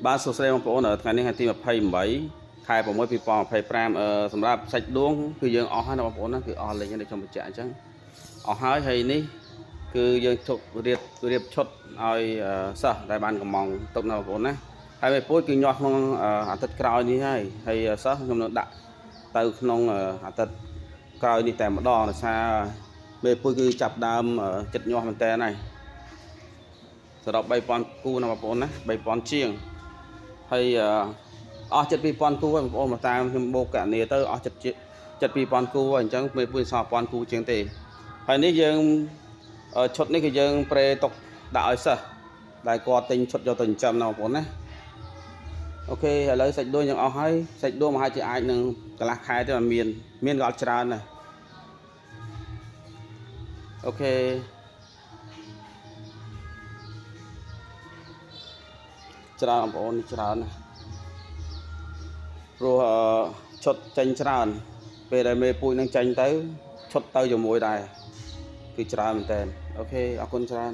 បាទសួស្តីបងប្អូនថ្ងៃនេះថ្ងៃទី28ខែ6 2025សម្រាប់សាច់ដួងគឺយើងអស់ហើយណាបងប្អូនណាគឺអស់លេងហើយខ្ញុំបញ្ជាក់អញ្ចឹងអស់ហើយហើយនេះគឺយើងជប់រៀបឈុតឲ្យសិស្សដែលបានកំងទុកណាបងប្អូនណាហើយមេពូជគឺញាស់ក្នុងអាទិត្យក្រោយនេះហើយសិស្សខ្ញុំនឹងដាក់ទៅក្នុងអាទិត្យក្រោយនេះតែម្ដងដោយសារមេពូជគឺចាប់ដើមចិត្តញាស់មែនតើហើយសរុប3000គូណាបងប្អូនណា3000ជាងហើយអស់72000គូហើយបងប្អូនមកតាមខ្ញុំបូកកណនីទៅអស់72000គូហើយអញ្ចឹងមេពុយសល់1000គូជាងទេហើយនេះយើងឈុតនេះគឺយើងប្រេតុកដាក់ឲ្យសិស្សដែលគាត់ទិញឈុតយកទៅចិញ្ចឹមណាបងប្អូនណាអូខេឥឡូវសាច់ដួងយើងអស់ហើយសាច់ដួងមហាជាអាចនឹងកន្លះខែទេមានក៏អត់ច្រើនដែរអូខេច្រើនបងប្អូនច្រើនណាព្រោះឈុតចេញច្រើនពេលដែលមេពូជនឹងចេញទៅឈុតទៅជាមួយដែរគឺច្រើនមែនតើអូខេអរគុណច្រើន